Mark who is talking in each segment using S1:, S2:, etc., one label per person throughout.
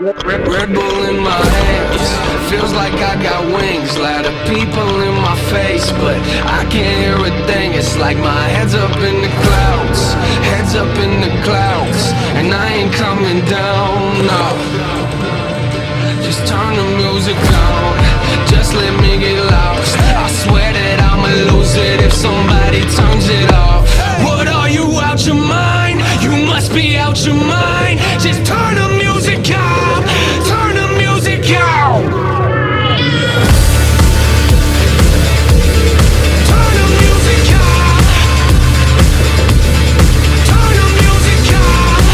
S1: Red Bull in my hands, feels like I got wings. Lot of people in my face, but I can't hear a thing. It's like my head's up in the clouds, head's up in the clouds, and I ain't coming down, no. Just turn the music on, just let me get lost. I swear that I'ma lose it if somebody turns it off. What are you, out your mind? You must be out your mind. Just turn the music off, turn the music off. Turn the music off, turn the music off,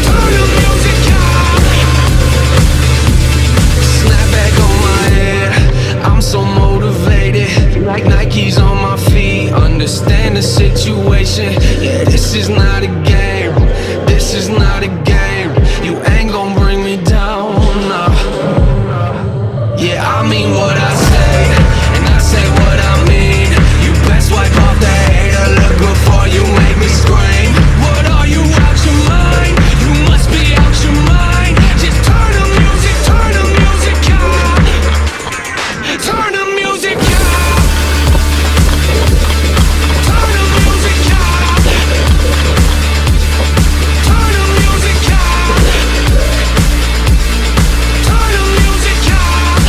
S1: turn the music off. Snapback on my head, I'm so motivated, like Nike's on my feet. Understand the situation, yeah, this is not a game, this is not a game. You ain't gon' bring me down, no. Yeah, I mean what I say, and I say what I mean. You best wipe off the hater look before you make me scream. What are you, out your mind? You must be out your mind. Just turn the music off, turn the music off, turn the music off, turn the music off, turn the music off.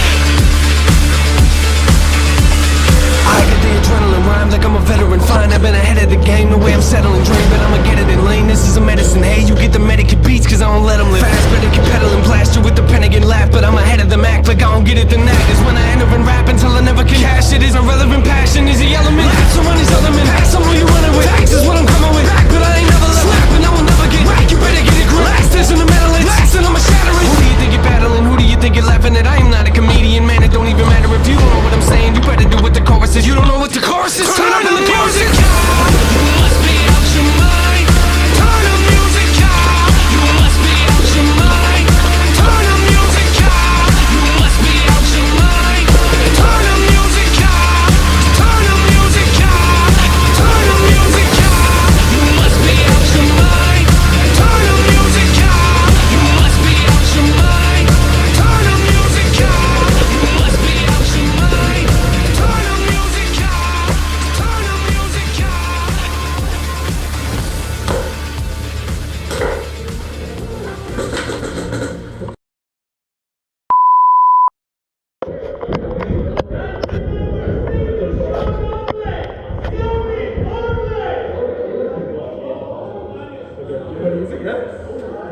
S1: I get the adrenaline rhymes like I'm a veteran. Fine, I've been ahead of the game, the way I'm settling dream, but I'ma get it in lane. This is a medicine, hey, you get the medicate beats, cause I don't let them live fast, better keep pedaling, plaster with the pen again laugh, but I'm ahead of them act like I don't get it, then that is when I enter and rap until I never can cash it. Is irrelevant, passion is the element, laps around these elements, pass on who you running with, facts is what I'm coming with, back, but I ain't never left, slapping, I will never get whack, you better get it grip, last is in the metal, last and I'ma shatter it. Who do you think you're battling, who do you think you're laughing at? I am not a comedian, man, it don't even matter if you don't know what I'm saying, you better do what the chorus is, you don't know what the chorus is, turn up the music off. You must be out your mind, turn the music off. You must be out your mind, turn the music off. You must be out your mind, turn the music off, turn the music off, turn the music off. You must be out your mind, turn the music off. You must be out your mind, turn the music off. You must be out your mind, turn the music off, turn the music off.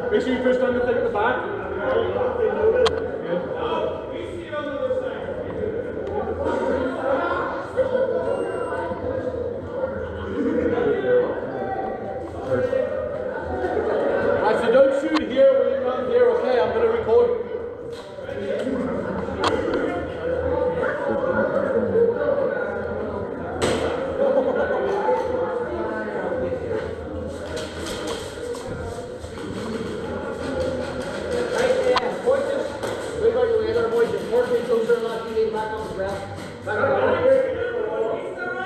S2: Make sure you push down the thing at the back. Alright, so don't shoot here when you're not here, okay? I'm gonna record.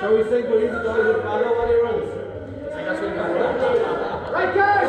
S2: Shall we say good evening to all of you? I know what he runs. Right, guys!